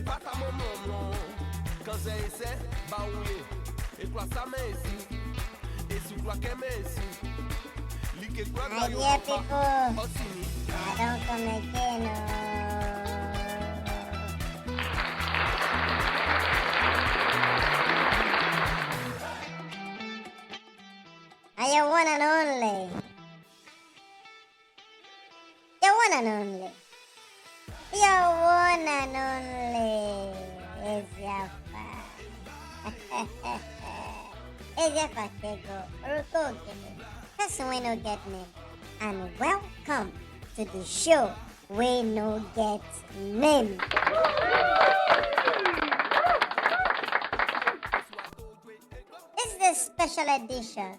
My dear people, I don't come again. Are you one and only? You're one and only. You're one and only. Eziafa. Eziafa Tego. Orukogidi. That's Wey No Get Name. And welcome to the show Wey No Get Name. This is the special edition.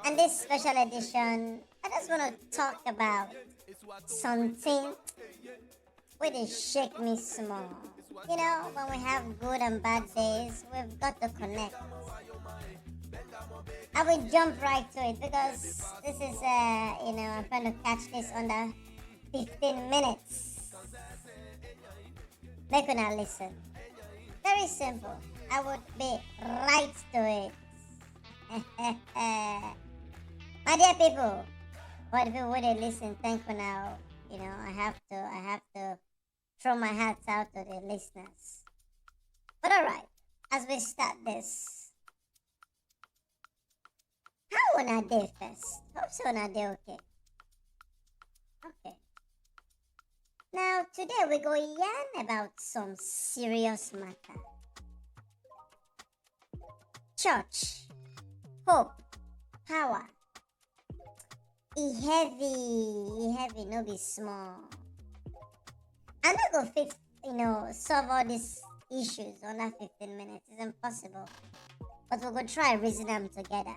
And this special edition, I just want to talk about something where they shake me small. You know, when we have good and bad days, we've got to connect. I will jump right to it because this is, I'm trying to catch this under 15 minutes. Make una listen. Very simple. I would be right to it. My dear people, for the people who listen, thank you now. You know, I have to throw my hats out to the listeners. But alright, as we start this, how on a day first? Hope so on a day okay. Okay. Now today we go yarn about some serious matter. Church, hope, power. Heavy, no be small. I'm not gonna fix, solve all these issues under 15 minutes. It's impossible. But we're gonna try reason them together.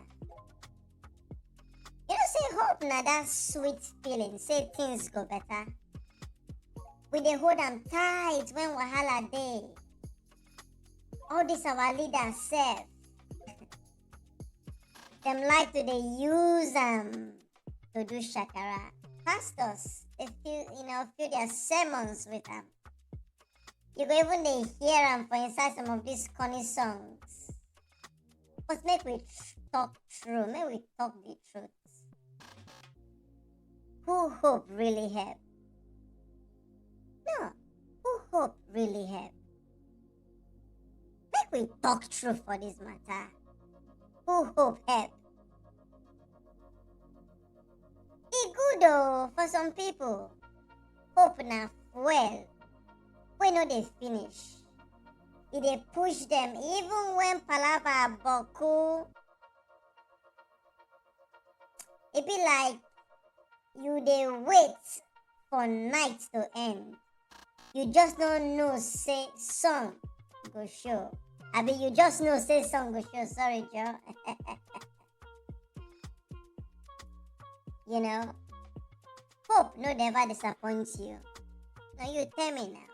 You know, say hope now that sweet feeling. Say things go better. We dey hold them tight when wahala day. All this our leaders serve. Them like to they use them to do shakara. Pastors, they feel their sermons with them. You go even they hear them for inside some of these corny songs. But make we talk true. Make we talk the truth. Who hope really help? No. Who hope really help? Make we talk true for this matter. Who hope help? It good though for some people. Hope na well. When no they finish. It they push them even when palava boku. It be like you they wait for night to end. You just don't know say sun go show. I mean you just know say sun go show. Sorry, Joe. You know, hope no never disappoints you. Now you tell me now.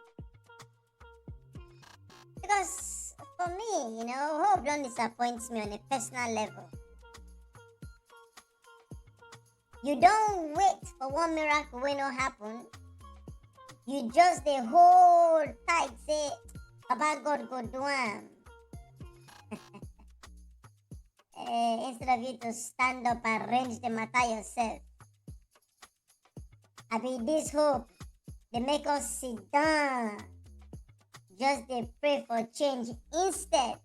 Because for me, hope don't disappoint me on a personal level. You don't wait for one miracle when it happen. You just they hold tight, say, about God go do am. Instead of you to stand up and arrange the matter yourself. I be this hope, they make us sit down. Just they pray for change instead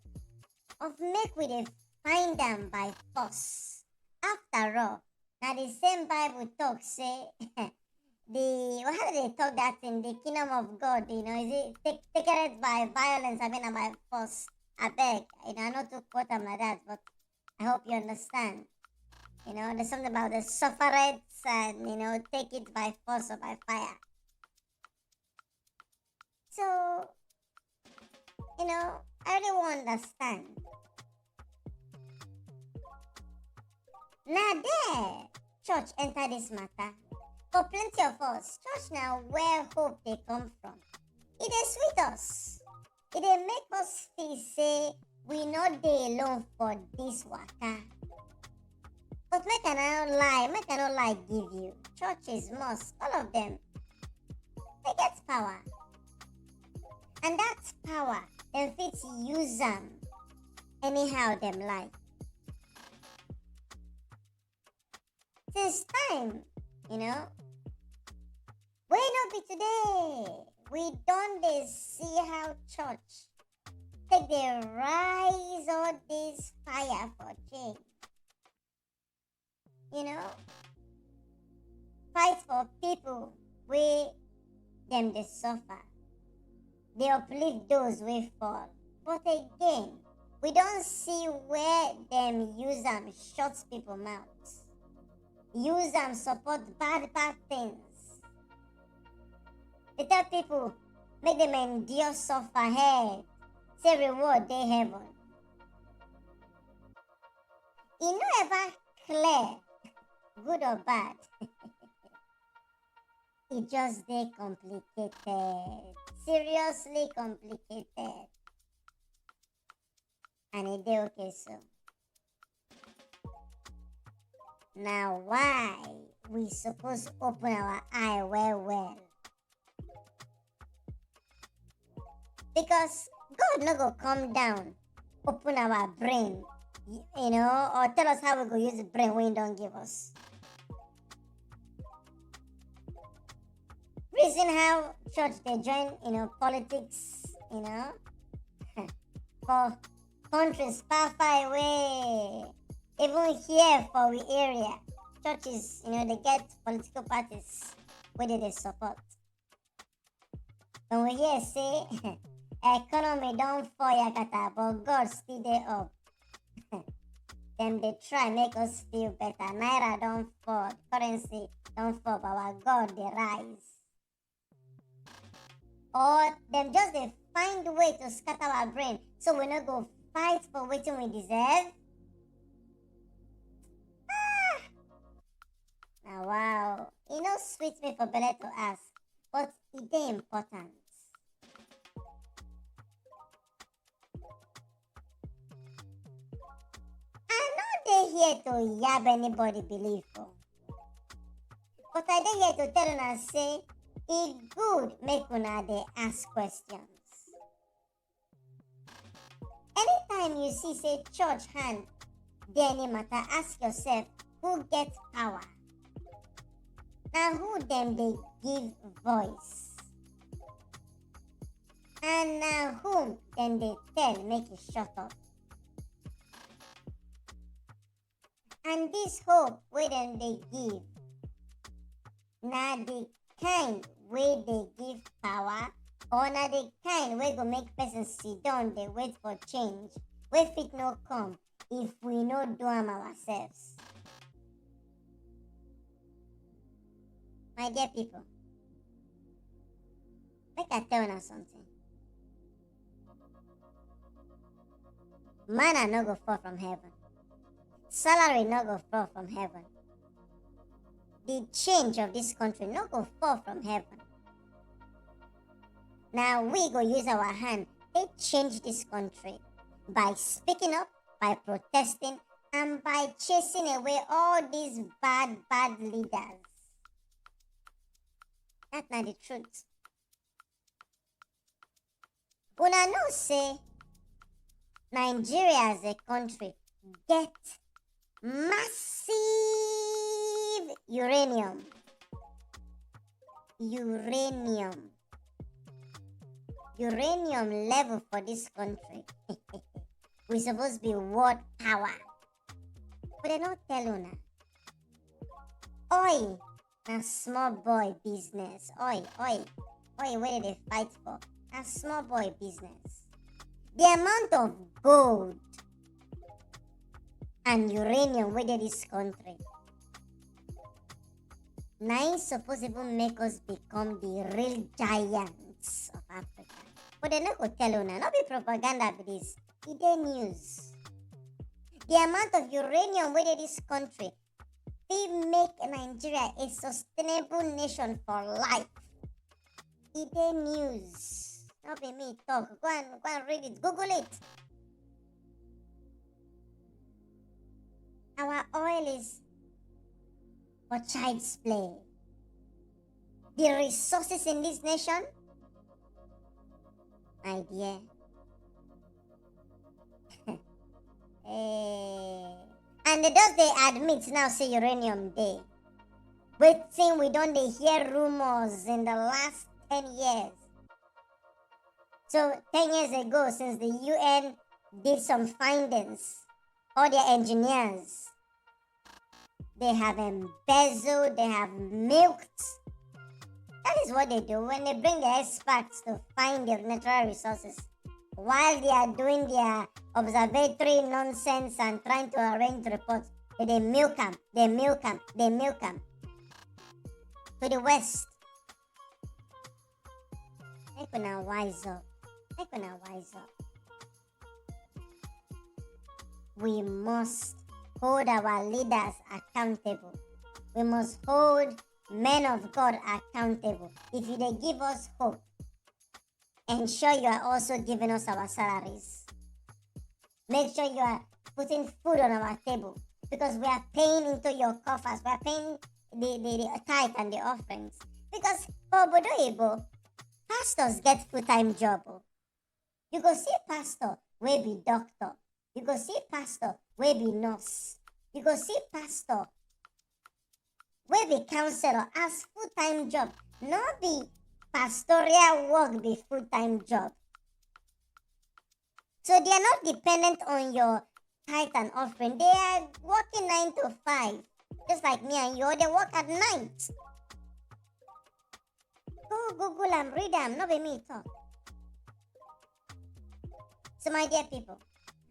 of make we they find them by force. After all, now the same Bible talk say how do they talk that in the kingdom of God? Is it take it by violence? I mean by force. I beg. I not to quote them like that, but I hope you understand. There's something about the suffragettes and, take it by force or by fire. So, I really won't understand. Now there, church enter this matter. For plenty of us, church now where hope they come from. It is sweet us. It dey make us feel say we not dey alone for this waka. But make I not lie give you. Churches, mosques, all of them, they get power. And that power, dem fit use am anyhow dem like. Since time, you know, wey no be today. We don dey see how church take dey rise all this fire for change. You know, fight for people wey dem dey suffer, dey uplift those wey fall. But again, we don see where dem use am shut people mouth, use am support bad things. They tell people make dem endure suffer head, say reward dey heaven. E no ever clear, good or bad. E just dey complicated, seriously complicated. And e dey okay so. Now why we suppose open our eye well. Because God no go come down, open our brain, you know, or tell us how we go use the brain wey He don give us. Reason how church dey join, you know, politics, you know, for countries far away. Even here for we area, churches, you know, they get political parties wey dey support. When we hear say economy don fall yakata, but God still dey up. Dem dey try make us feel better. Naira don fall, currency don fall, but our God dey rise. Or dem just dey find way to scatter our brain so we no go fight for wetin we deserve. Now wow, e no sweet me for belle to ask, but e dey important. I no dey here to yab anybody belief o, but I dey here to tell una say e good make una dey ask questions. Anytime you see say church hand dey any matter, ask yourself who get power. Na who dem dey give voice, and na whom dem dey tell make e shut up. And this hope wey dem dey give na the kind wey dey give power, or na the kind wey go make person sit down dey wait for change wey fit no come if we no do am ourselves. My dear people, make I tell una something. Manna no go fall from heaven. Salary no go fall from heaven. The change of this country no go fall from heaven. Now we go use our hand to change this country by speaking up, by protesting, and by chasing away all these bad leaders. That's not the truth. Una know say Nigeria as a country get massive uranium. Uranium level for this country. We supposed to be world power. But they don't tell una. Oil na small boy business. Oil where they fight for. Na small boy business. The amount of gold and uranium where this country na supposed even make us become the real giants of Africa. But they no go tell una. No be propaganda be this. E dey news. The amount of uranium where this country will make Nigeria a sustainable nation for life. E dey news. No be me talk. Go and read it. Google it. Our oil is for child's play. The resources in this nation idea. Eh, and they admit now say uranium day. Waiting, we don't dey hear rumors in the last 10 years. So 10 years ago, since the UN did some findings, all their engineers, they have embezzled, they have milked. That is what they do when they bring the experts to find their natural resources. While they are doing their observatory nonsense and trying to arrange reports, they milk them, they milk them, they milk them. To the West. Make una wise up. Make una wise up. We must hold our leaders accountable. We must hold men of God accountable. If you dey give us hope, ensure you are also giving us our salaries. Make sure you are putting food on our table, because we are paying into your coffers. We are paying the tithe and the offerings. Because for Obodo Igbo, pastors get full-time job. You go see pastor wey be doctor. You go see pastor wey be nurse. You go see pastor wey be counselor as full-time job. No be pastoral work be full-time job. So they are not dependent on your tithe and offering. They are working 9 to 5. Just like me and you, they work at night. Go Google and read them, not be me talk. So my dear people,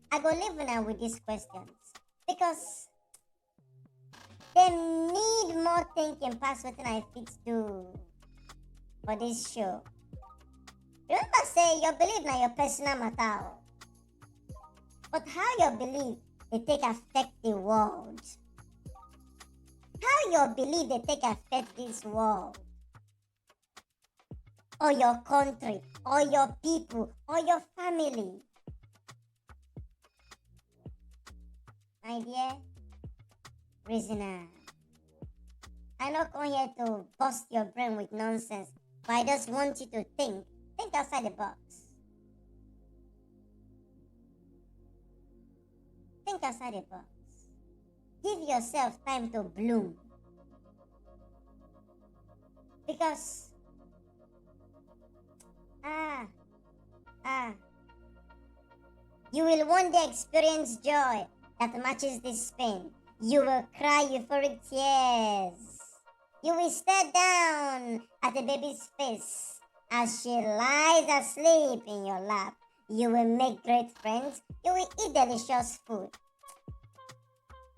I go live now with these questions, because they need more thinking past what I fit do for this show. Remember say your belief na your personal matter. But how your belief they take affect the world. How your belief they take affect this world. Or your country, or your people, or your family. My dear prisoner, I not come here to bust your brain with nonsense, but I just want you to think. Think outside the box. Think outside the box. Give yourself time to bloom. Because you will one day experience joy that matches this pain. You will cry euphoric tears. You will stare down at the baby's face as she lies asleep in your lap. You will make great friends. You will eat delicious food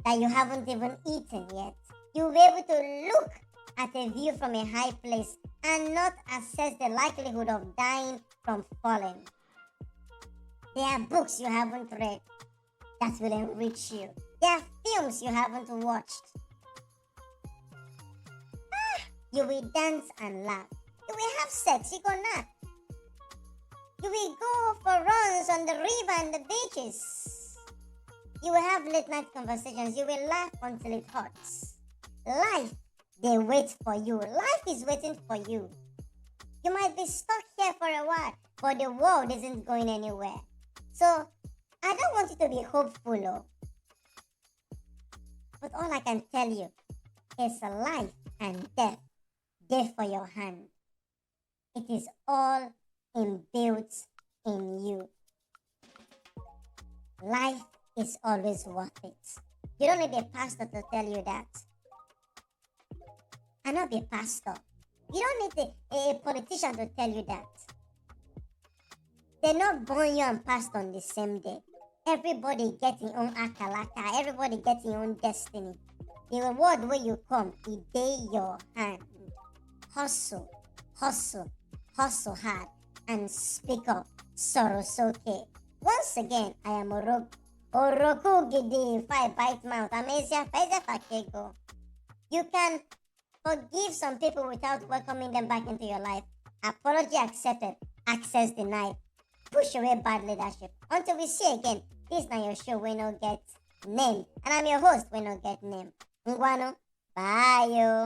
that you haven't even eaten yet. You will be able to look at a view from a high place and not assess the likelihood of dying from falling. There are books you haven't read that will enrich you. There are films you haven't watched. You will dance and laugh. You will have sex, you go nap. You will go for runs on the river and the beaches. You will have late night conversations. You will laugh until it hurts. Life, they wait for you. Life is waiting for you. You might be stuck here for a while, but the world isn't going anywhere. So, I don't want you to be hopeful, but all I can tell you is life and death there for your hand. It is all inbuilt in you. Life is always worth it. You don't need a pastor to tell you that. I'm not a pastor. You don't need a politician to tell you that. They're not born you and passed on the same day. Everybody gets your own akalaka. Everybody gets your own destiny. The reward where you come, it dey your hand. Hustle, hustle, hustle hard, and speak up. Sorrow's okay. Once again, I am Orukogidi. If I bite mouth, I'm Eziafa. You can forgive some people without welcoming them back into your life. Apology accepted, access denied. Push away bad leadership. Until we see again, this is not your show, Wey No Get Name. And I'm your host, Wey No Get Name. Ngwano, bye yo.